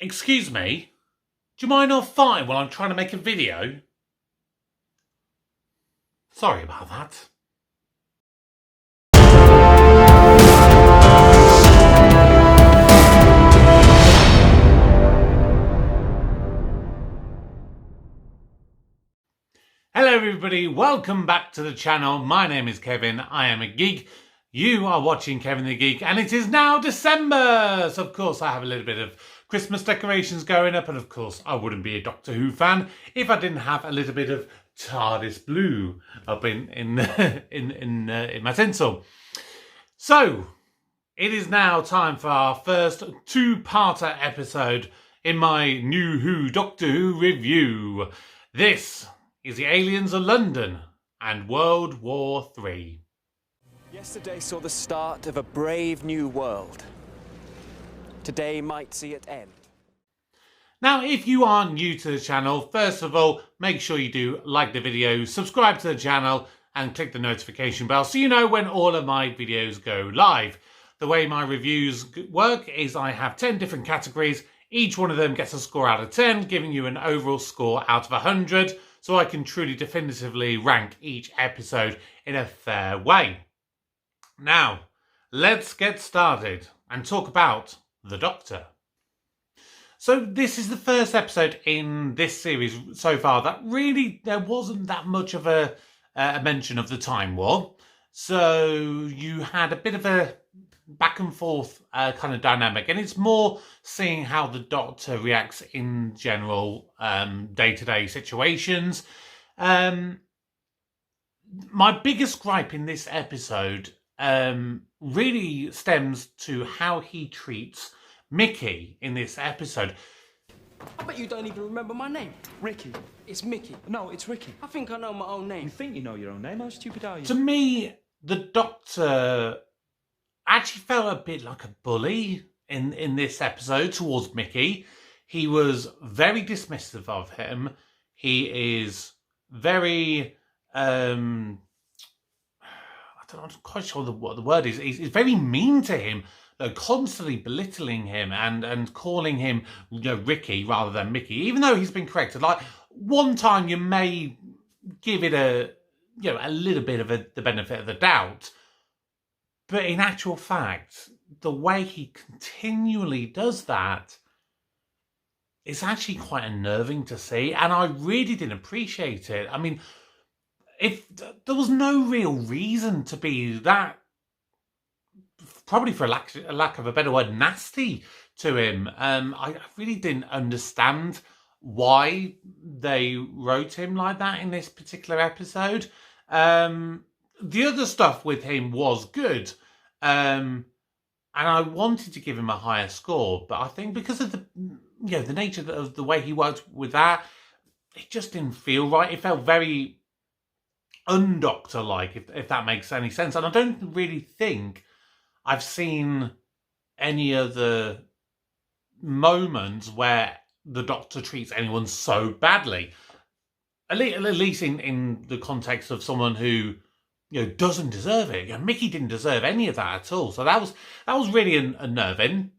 Excuse me? Do you mind not farting while I'm trying to make a video? Sorry about that. Hello everybody, welcome back to the channel. My name is Kevin, I am a geek. You are watching Kevin the Geek and it is now December. So of course I have a little bit of Christmas decorations going up, and of course I wouldn't be a Doctor Who fan if I didn't have a little bit of TARDIS blue up in my tinsel. So it is now time for our first two-parter episode in my New Who Doctor Who review. This is The Aliens of London and World War III. Yesterday saw the start of a brave new world. Today might see it end. Now, if you are new to the channel, first of all, make sure you do like the video, subscribe to the channel, and click the notification bell so you know when all of my videos go live. The way my reviews work is I have 10 different categories. Each one of them gets a score out of 10, giving you an overall score out of 100, so I can truly definitively rank each episode in a fair way. Now, let's get started and talk about the Doctor. So this is the first episode in this series so far that really there wasn't that much of a mention of the Time War. So you had a bit of a back and forth kind of dynamic, and it's more seeing how the Doctor reacts in general day-to-day situations. My biggest gripe in this episode really stems to how he treats Mickey in this episode. I bet you don't even remember my name. Ricky. It's Mickey. No, it's Ricky. I think I know my own name. You think you know your own name? How stupid are you? To me, the Doctor actually felt a bit like a bully in this episode towards Mickey. He was very dismissive of him. He is very I'm not quite sure what the word is. He's very mean to him, constantly belittling him and calling him, Ricky rather than Mickey, even though he's been corrected. Like, one time you may give it a little bit of the benefit of the doubt, but in actual fact, the way he continually does that is actually quite unnerving to see, and I really didn't appreciate it. I mean, if there was no real reason to be that, probably for a lack of a better word, nasty to him. I really didn't understand why they wrote him like that in this particular episode. The other stuff with him was good, and I wanted to give him a higher score, but I think because of the nature of the way he worked with that, it just didn't feel right. It felt very undoctor-like, if that makes any sense. And I don't really think I've seen any other moments where the Doctor treats anyone so badly. At least in the context of someone who doesn't deserve it. Mickey didn't deserve any of that at all. So that was really unnerving.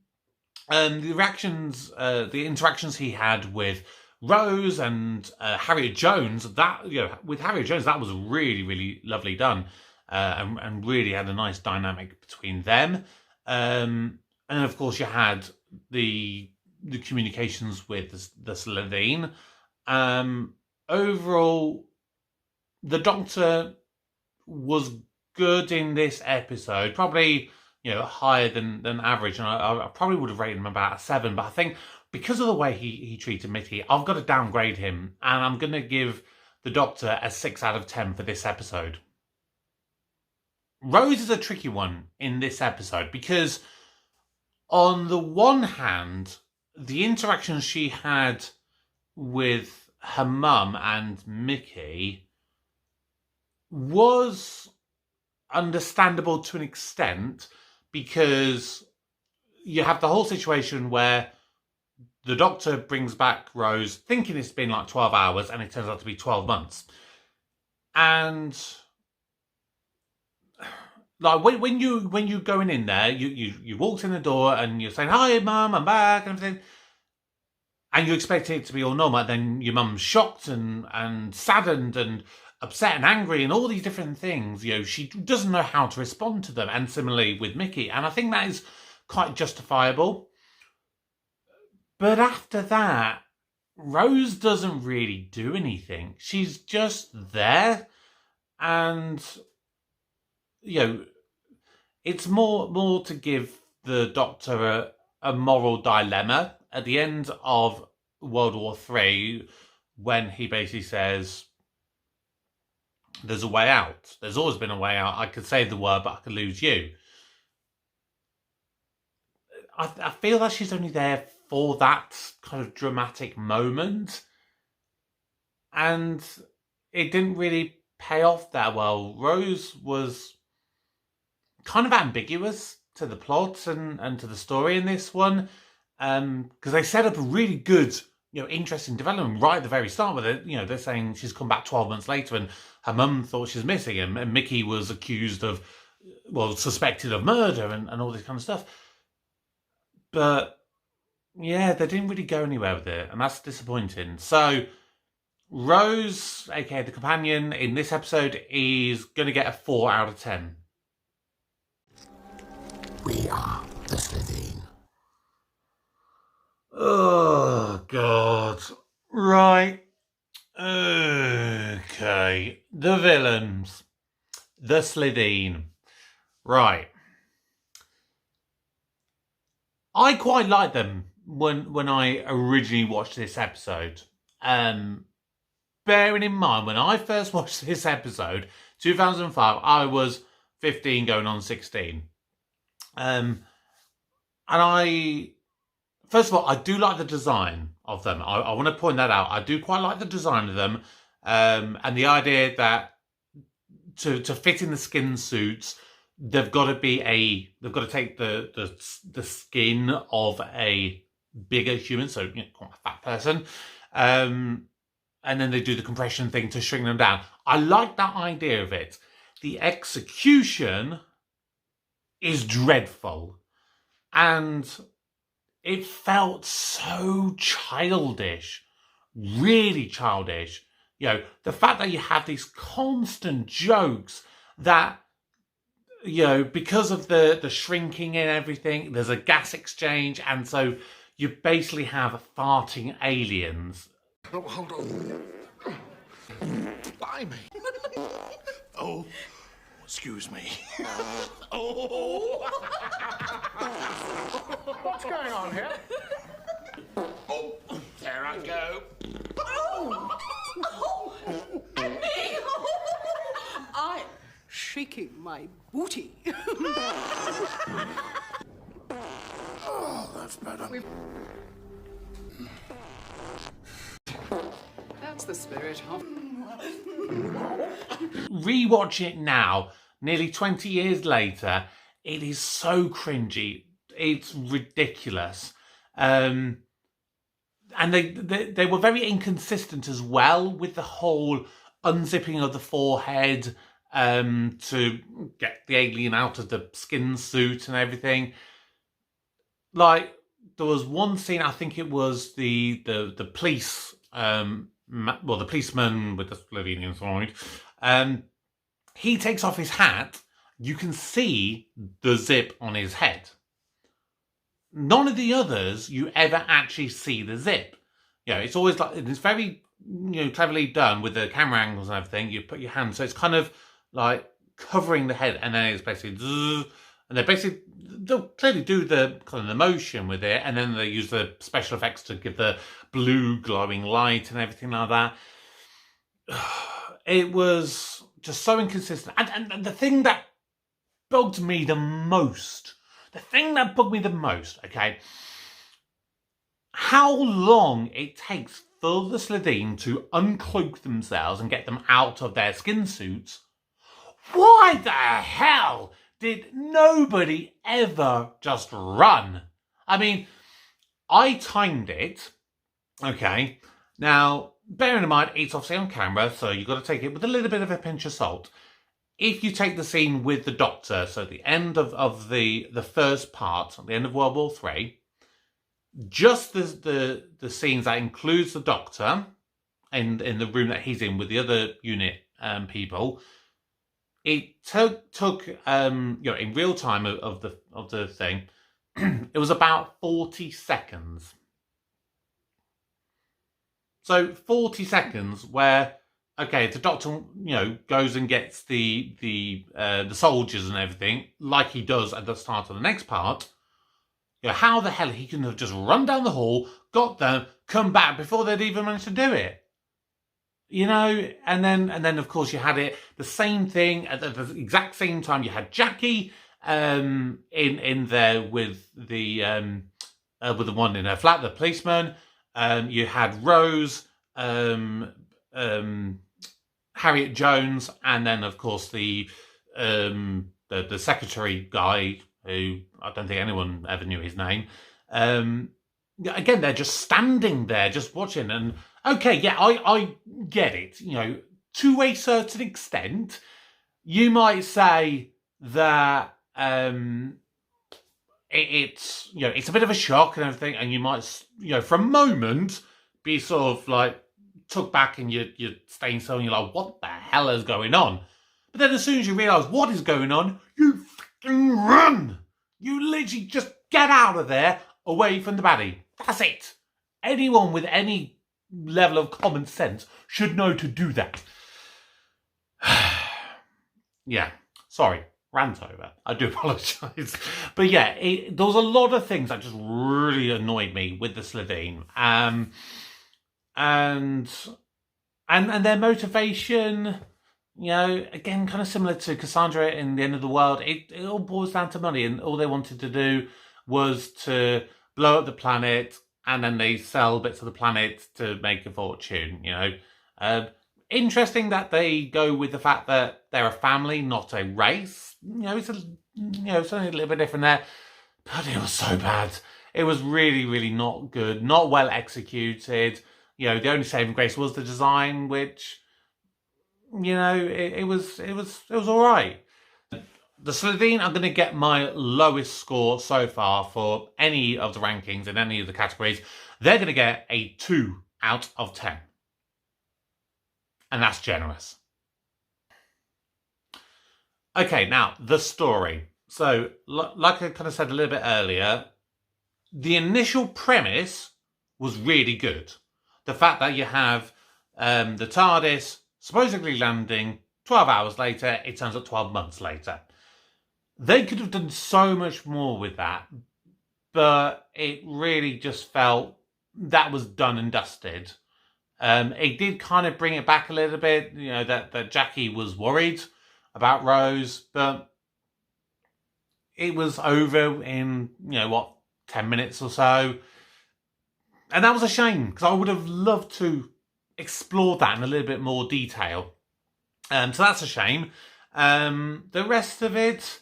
The reactions, the interactions he had with Rose and Harriet Jones, with Harriet Jones, that was really, really lovely done, and really had a nice dynamic between them. And of course, you had the communications with the Slitheen. Overall, the Doctor was good in this episode, probably higher than average, and I probably would have rated him about a 7. But I think because of the way he treated Mickey, I've got to downgrade him, and I'm going to give the Doctor a 6 out of 10 for this episode. Rose is a tricky one in this episode because, on the one hand, the interactions she had with her mum and Mickey was understandable to an extent, because you have the whole situation where the Doctor brings back Rose thinking it's been like 12 hours and it turns out to be 12 months. And like when you going in there, you walked in the door and you're saying, "Hi, Mum, I'm back," and everything, and you expect it to be all normal. Then your mum's shocked and saddened and upset and angry and all these different things. She doesn't know how to respond to them. And similarly with Mickey, and I think that is quite justifiable. But after that, Rose doesn't really do anything. She's just there, and it's more to give the Doctor a moral dilemma at the end of World War III, when he basically says, "There's a way out. There's always been a way out. I could say the word, but I could lose you." I feel that she's only there for that kind of dramatic moment, and it didn't really pay off that well. Rose was kind of ambiguous to the plot and to the story in this one, because they set up a really good, interesting development right at the very start with it. They're saying she's come back 12 months later and her mum thought she was missing, and Mickey was accused of, suspected of murder and all this kind of stuff. But yeah, they didn't really go anywhere with it, and that's disappointing. So Rose, aka the companion, in this episode is going to get a 4 out of 10. We are the Slitheen. Oh, God. Right. Okay. The villains. The Slitheen. Right. I quite liked them when I originally watched this episode. Bearing in mind, when I first watched this episode, 2005, I was 15 going on 16. And first of all, I do like the design of them. I want to point that out. I do quite like the design of them. And the idea that to fit in the skin suits, they've got to take the skin of a bigger human, so quite a fat person. And then they do the compression thing to shrink them down. I like that idea of it. The execution is dreadful, and it felt so childish, really childish. The fact that you have these constant jokes that, because of the shrinking and everything, there's a gas exchange, and so you basically have farting aliens. Oh, hold on. Blimey. Oh, excuse me. Oh. What's going on here? Oh, there I go. I'm shaking my booty. Oh, that's better. That's the spirit, huh? Rewatch it now, nearly 20 years later, it is so cringy. It's ridiculous. And they were very inconsistent as well with the whole unzipping of the forehead to get the alien out of the skin suit and everything. Like, there was one scene, I think it was the police, the policeman with the Slitheen inside. He takes off his hat. You can see the zip on his head. None of the others, you ever actually see the zip. It's always like, it's very, cleverly done with the camera angles and everything. You put your hand, so it's kind of like covering the head, and then it's basically, and they'll clearly do the kind of the motion with it, and then they use the special effects to give the blue glowing light and everything like that. It was just so inconsistent. And the thing that bugged me the most, okay, how long it takes for the Slitheen to uncloak themselves and get them out of their skin suits. Why the hell did nobody ever just run? I mean, I timed it, okay. Now, bearing in mind, it's obviously on camera, so you've got to take it with a little bit of a pinch of salt. if you take the scene with the Doctor, so the end of the first part, the end of World War III, just the scenes that includes the Doctor in the room that he's in with the other unit people, it took in real time of the thing, it was about 40 seconds. So 40 seconds where, okay, the Doctor, goes and gets the soldiers and everything, like he does at the start of the next part. How the hell he can have just run down the hall, got them, come back before they'd even managed to do it? And then of course you had it the same thing at the exact same time. You had Jackie in there with the one in her flat, the policeman. You had Rose, Harriet Jones, and then of course the secretary guy, who I don't think anyone ever knew his name. Again, they're just standing there, just watching. And okay, yeah, I get it. To a certain extent, you might say that it's it's a bit of a shock and everything, and you might for a moment be sort of like took back, and you're staying still, and you're like, what the hell is going on? But then as soon as you realise what is going on, you fucking run. You literally just get out of there, away from the baddie. That's it. Anyone with any level of common sense should know to do that. Yeah, sorry, rant over. I do apologise. But yeah, there was a lot of things that just really annoyed me with the Slitheen. And their motivation, again, kind of similar to Cassandra in The End of the World. It all boils down to money, and all they wanted to do was to blow up the planet, and then they sell bits of the planet to make a fortune. Interesting that they go with the fact that they're a family, not a race. It's something a little bit different there, but it was so bad. It was really, really not good, not well executed. The only saving grace was the design, which, it was all right. The Slitheen are going to get my lowest score so far for any of the rankings in any of the categories. They're going to get a 2 out of 10. And that's generous. Okay, now, the story. So, like I kind of said a little bit earlier, the initial premise was really good. The fact that you have the TARDIS supposedly landing 12 hours later, it turns up 12 months later. They could have done so much more with that, but it really just felt that was done and dusted. It did kind of bring it back a little bit, that Jackie was worried about Rose, but it was over in, 10 minutes or so. And that was a shame, because I would have loved to explore that in a little bit more detail. So that's a shame. The rest of it,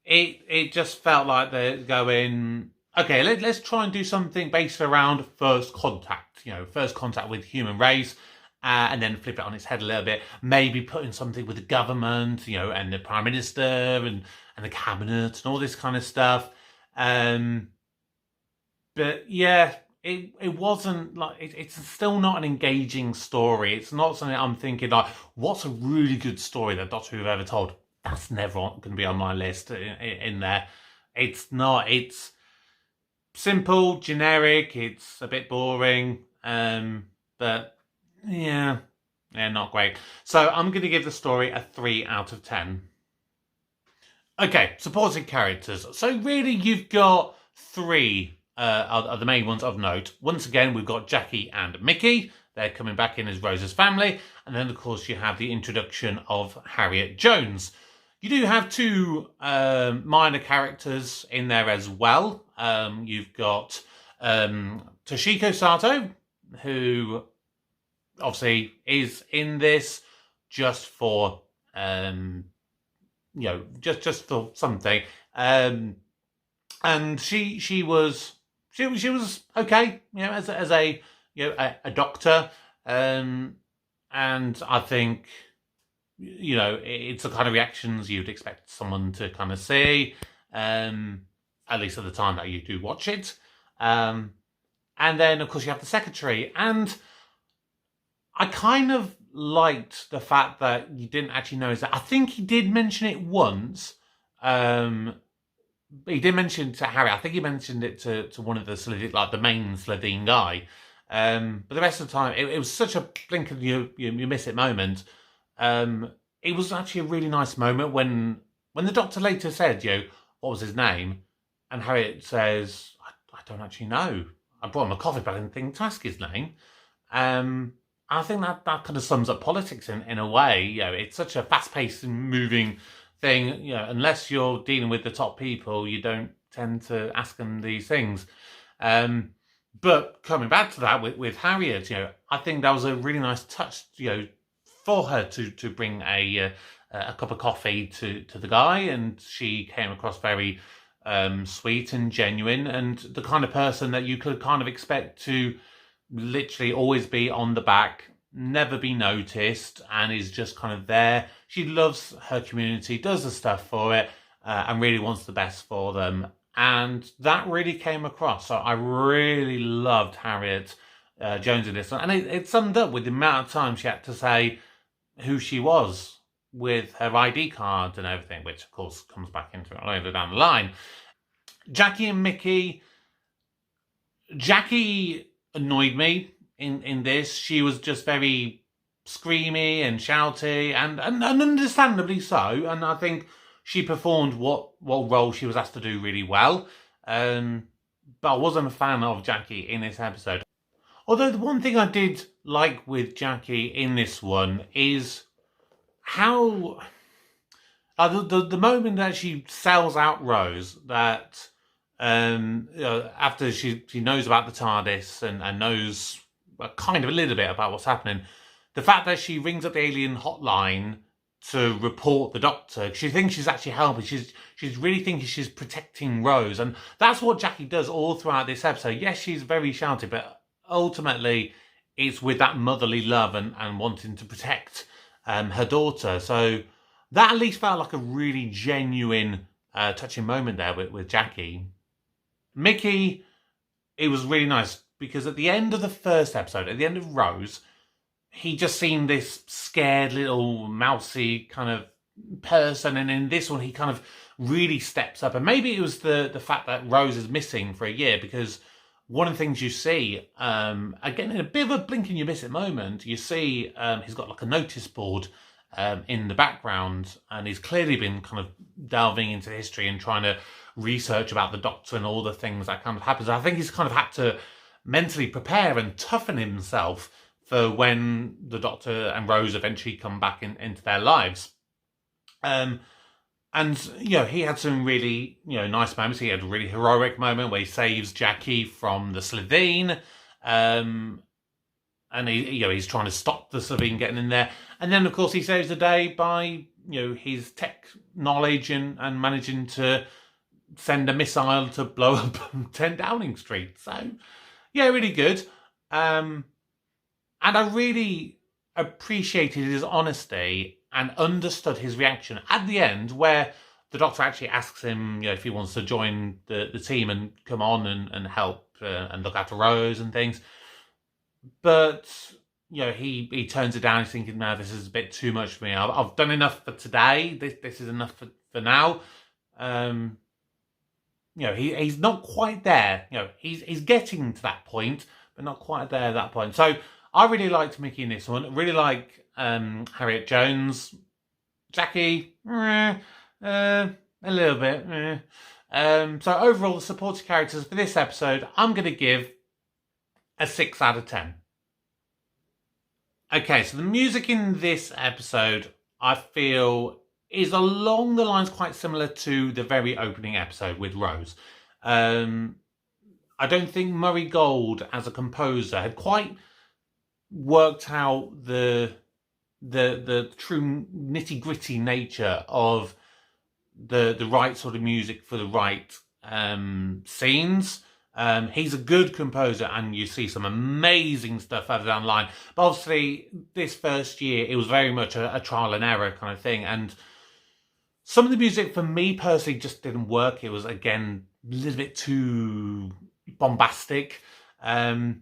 it just felt like they're going, okay, let's try and do something based around first contact, first contact with human race, and then flip it on its head a little bit. Maybe put in something with the government, and the Prime Minister and the Cabinet and all this kind of stuff. But yeah, it wasn't like, it's still not an engaging story. It's not something I'm thinking like, what's a really good story that Doctor Who have ever told? That's never going to be on my list in there. It's not. It's simple, generic. It's a bit boring. But yeah, not great. So I'm going to give the story a 3 out of 10. Okay, supporting characters. So really, you've got 3 are the main ones of note. Once again, we've got Jackie and Mickey. They're coming back in as Rose's family. And then, of course, you have the introduction of Harriet Jones. You do have 2 minor characters in there as well. You've got Toshiko Sato, who obviously is in this just for, just for something. And she was okay, as a doctor. And I think you know, it's the kind of reactions you'd expect someone to kind of see, at least at the time that you do watch it. And then, of course, you have the secretary. And I kind of liked the fact that you didn't actually know his name. I think he did mention it once. He did mention it to Harry. I think he mentioned it to one of the Slitheen, like the main Slitheen guy. But the rest of the time, it was such a blink of you miss it moment. It was actually a really nice moment when the Doctor later said, what was his name? And Harriet says, I don't actually know. I brought him a coffee, but I didn't think to ask his name. I think that kind of sums up politics in a way. It's such a fast-paced and moving thing. Unless you're dealing with the top people, you don't tend to ask them these things. But coming back to that with Harriet, I think that was a really nice touch, for her to bring a cup of coffee to the guy, and she came across very sweet and genuine, and the kind of person that you could kind of expect to literally always be on the back, never be noticed, and is just kind of there. She loves her community, does the stuff for it, and really wants the best for them. And that really came across. So I really loved Harriet Jones in this one. And it summed up with the amount of time she had to say who she was with her ID card and everything, which of course comes back into it later down the line. Jackie and Mickey. Jackie annoyed me in this. She was just very screamy and shouty, and understandably so. And I think she performed what role she was asked to do really well. But I wasn't a fan of Jackie in this episode. Although the one thing I did like with Jackie in this one is how the moment that she sells out Rose, that after she knows about the TARDIS and knows kind of a little bit about what's happening, the fact that she rings up the alien hotline to report the Doctor, she thinks she's actually helping. She's really thinking she's protecting Rose, and that's what Jackie does all throughout this episode. Yes, she's very shouty, but ultimately it's with that motherly love and wanting to protect her daughter. So that at least felt like a really genuine, touching moment there with Jackie. Mickey, it was really nice because at the end of the first episode, at the end of Rose, he just seemed this scared little mousy kind of person, and in this one he kind of really steps up. And maybe it was the fact that Rose is missing for a year, because one of the things you see, again in a bit of a blink and you miss it moment, you see he's got like a notice board in the background, and he's clearly been kind of delving into history and trying to research about the Doctor and all the things that kind of happens. I think he's kind of had to mentally prepare and toughen himself for when the Doctor and Rose eventually come back into their lives. And, he had some really, nice moments. He had a really heroic moment where he saves Jackie from the Slitheen. And he's trying to stop the Slitheen getting in there. And then, of course, he saves the day by, his tech knowledge and managing to send a missile to blow up 10 Downing Street. So, yeah, really good. And I really appreciated his honesty and understood his reaction at the end, where the Doctor actually asks him, if he wants to join the team and come on and help and look after Rose and things. But, he turns it down. He's thinking, no, this is a bit too much for me. I've done enough for today. This is enough for now. He's not quite there. He's getting to that point, but not quite there at that point. So I really liked Mickey in this one. Really like Harriet Jones. Jackie, a little bit. So overall, the supporting characters for this episode, I'm going to give a 6 out of 10. Okay, so the music in this episode, I feel, is along the lines quite similar to the very opening episode with Rose. I don't think Murray Gold, as a composer, had quite worked out the true nitty-gritty nature of the right sort of music for the right scenes. He's a good composer, and you see some amazing stuff further down the line. But obviously, this first year, it was very much a trial and error kind of thing. And some of the music, for me personally, just didn't work. It was, again, a little bit too bombastic. And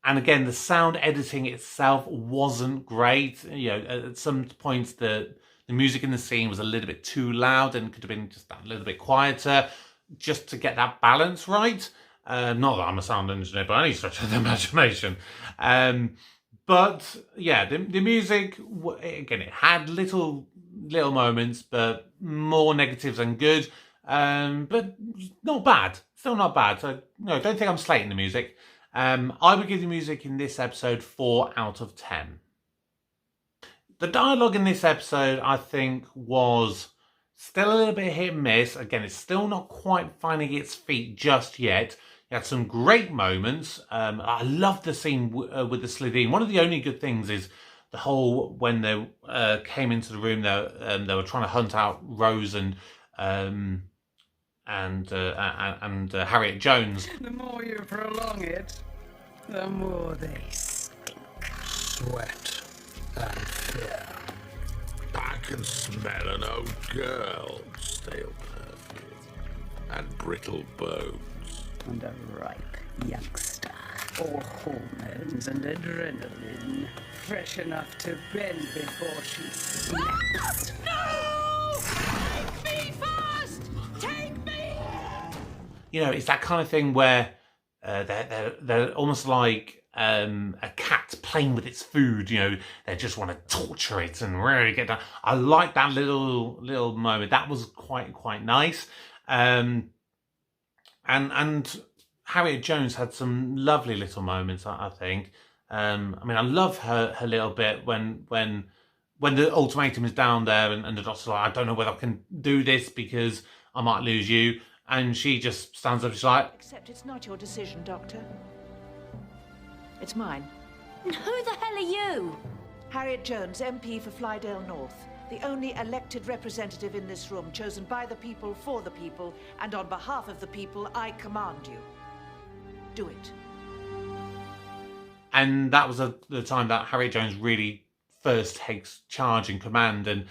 again, the sound editing itself wasn't great. You know, at some points, the music in the scene was a little bit too loud and could have been just a little bit quieter, just to get that balance right. Not that I'm a sound engineer by any stretch of the imagination. But yeah, the music, again, it had little moments, but more negatives than good. But not bad. Still not bad. So no, don't think I'm slating the music. I would give the music in this episode 4 out of 10. The dialogue in this episode, I think, was still a little bit hit and miss. Again, it's still not quite finding its feet just yet. You had some great moments. I loved the scene with the Slitheen. One of the only good things is the whole, when they came into the room, they were trying to hunt out Rose and Harriet Jones. The more you prolong it, the more they Sweat and fear. I can smell an old girl, stale perfume, and brittle bones. and a ripe youngster. All hormones and adrenaline. Fresh enough to bend before she snaps. No! Take me first! Take me! You know, it's that kind of thing where they're almost like a cat playing with its food. You know, they just want to torture it and really get down. I like that little moment. That was quite nice. And Harriet Jones had some lovely little moments, I think. I mean, I love her little bit when the ultimatum is down there and the doctor's like, I don't know whether I can do this because I might lose you. And she just stands up, she's like... Except it's not your decision, Doctor. It's mine. And who the hell are you? Harriet Jones, MP for Flydale North. The only elected representative in this room, chosen by the people, for the people, and on behalf of the people, I command you. Do it. And that was the time that Harriet Jones really first takes charge and command and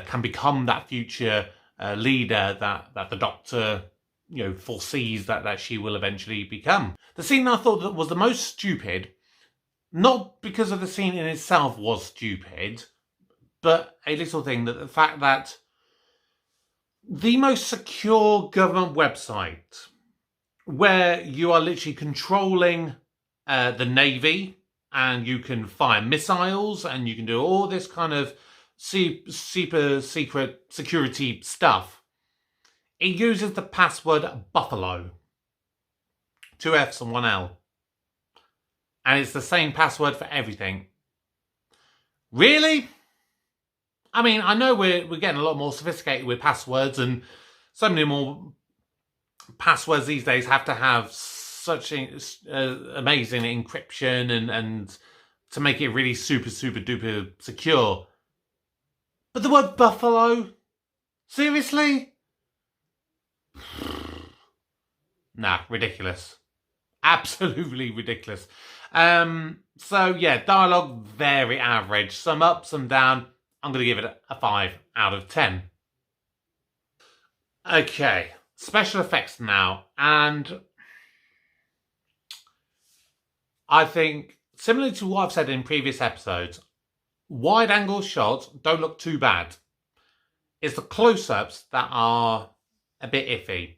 can become that future leader that the Doctor, you know, foresees that she will eventually become. The scene I thought that was the most stupid, not because of the scene in itself was stupid, but a little thing, that the fact that the most secure government website, where you are literally controlling the Navy and you can fire missiles and you can do all this kind of super secret security stuff, it uses the password Buffalo. 2 F's and 1 L. And it's the same password for everything. Really? I mean, I know we're getting a lot more sophisticated with passwords, and so many more passwords these days have to have such amazing encryption and to make it really super duper secure. But the word Buffalo? Seriously? Nah, ridiculous. Absolutely ridiculous. So yeah, dialogue very average. Some up, some down. I'm going to give it a 5 out of 10. Okay, special effects now. And I think, similar to what I've said in previous episodes, wide angle shots don't look too bad. It's the close-ups that are a bit iffy.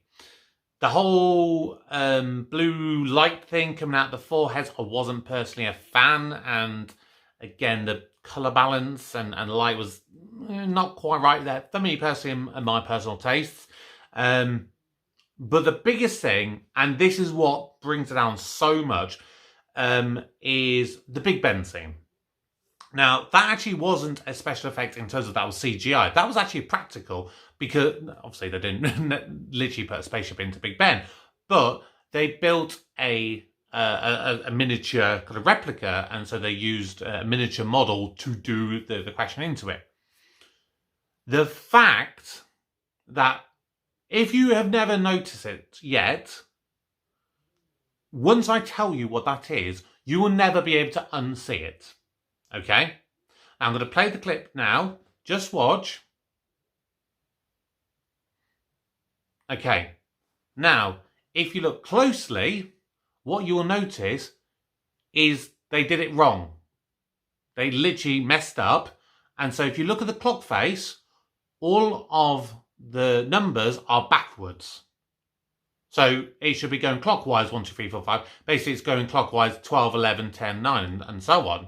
The whole blue light thing coming out the foreheads, I wasn't personally a fan. And again, the colour balance and light was not quite right there for me personally and my personal tastes. But the biggest thing, and this is what brings it down so much, is the Big Ben scene. Now, that actually wasn't a special effect in terms of that was CGI. That was actually practical, because obviously they didn't literally put a spaceship into Big Ben, but they built a miniature kind of replica, and so they used a miniature model to do the crashing into it. The fact that, if you have never noticed it yet, once I tell you what that is, you will never be able to unsee it. Okay? Now I'm going to play the clip now. Just watch. Okay. Now, if you look closely, what you will notice is they did it wrong. They literally messed up. And so if you look at the clock face, all of the numbers are backwards. So it should be going clockwise 1, 2, 3, 4, 5. Basically, it's going clockwise 12, 11, 10, 9, and so on.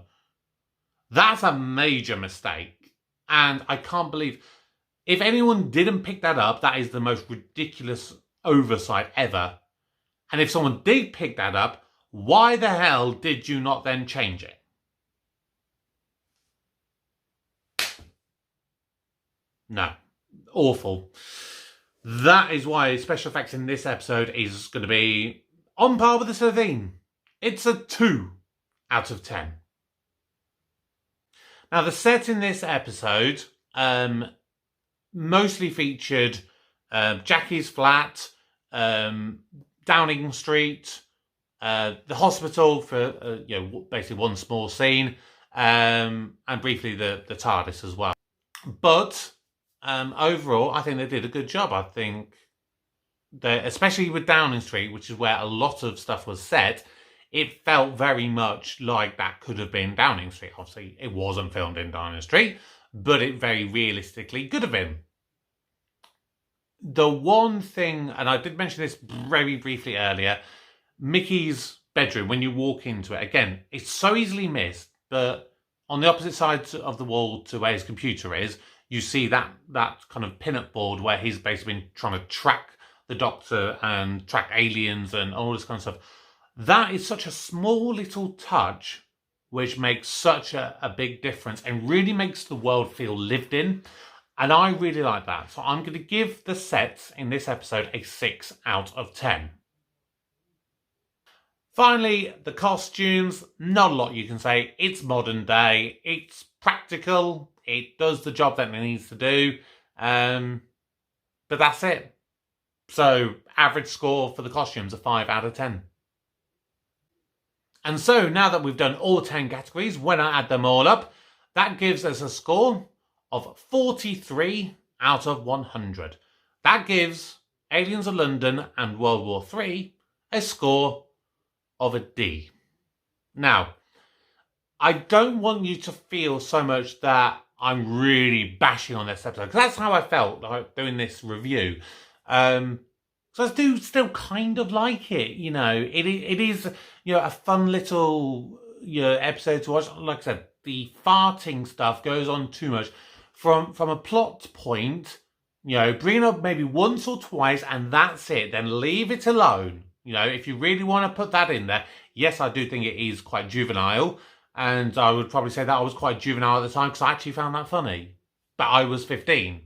That's a major mistake. And I can't believe... If anyone didn't pick that up, that is the most ridiculous oversight ever. And if someone did pick that up, why the hell did you not then change it? No. Awful. That is why special effects in this episode is going to be on par with the Slitheen. It's a 2 out of 10. Now, the set in this episode mostly featured Jackie's flat, Downing Street, the hospital for basically one small scene, and briefly the TARDIS as well. But overall, I think they did a good job. I think that, especially with Downing Street, which is where a lot of stuff was set, it felt very much like that could have been Downing Street. Obviously, it wasn't filmed in Downing Street, but it very realistically could have been. The one thing, and I did mention this very briefly earlier, Mickey's bedroom, when you walk into it, again, it's so easily missed, but on the opposite side of the wall to where his computer is, you see that kind of pin-up board where he's basically been trying to track the Doctor and track aliens and all this kind of stuff. That is such a small little touch which makes such a big difference and really makes the world feel lived in. And I really like that. So I'm going to give the sets in this episode a 6 out of 10. Finally, the costumes. Not a lot you can say. It's modern day. It's practical. It does the job that it needs to do. But that's it. So, average score for the costumes, a 5 out of 10. And so, now that we've done all 10 categories, when I add them all up, that gives us a score of 43 out of 100. That gives Aliens of London and World War III a score of a D. Now, I don't want you to feel so much that I'm really bashing on this episode, because that's how I felt like doing this review. So I do still kind of like it, you know. It is, you know, a fun little, you know, episode to watch. Like I said, the farting stuff goes on too much. From a plot point, you know, bring it up maybe once or twice and that's it. Then leave it alone. You know, if you really want to put that in there, yes, I do think it is quite juvenile. And I would probably say that I was quite juvenile at the time because I actually found that funny. But I was 15.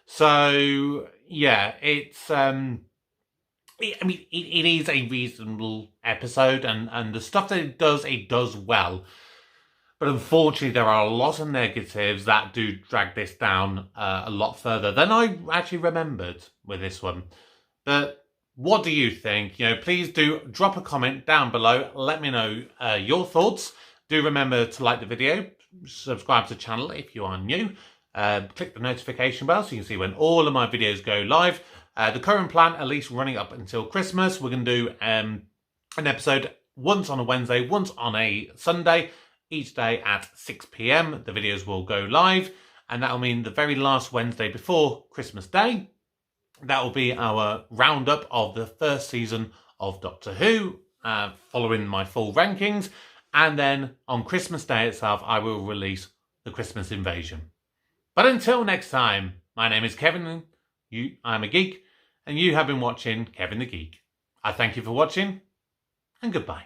So, yeah, it's... I mean, it is a reasonable episode, and the stuff that it does well. But unfortunately, there are a lot of negatives that do drag this down a lot further than I actually remembered with this one. But what do you think? You know, please do drop a comment down below. Let me know your thoughts. Do remember to like the video, subscribe to the channel if you are new. Click the notification bell so you can see when all of my videos go live. The current plan, at least running up until Christmas, we're going to do an episode once on a Wednesday, once on a Sunday, each day at 6 PM. The videos will go live, and that will mean the very last Wednesday before Christmas Day. That will be our roundup of the first season of Doctor Who, following my full rankings. And then on Christmas Day itself, I will release the Christmas Invasion. But until next time, my name is Kevin. I'm a geek, and you have been watching Kevin the Geek. I thank you for watching, and goodbye.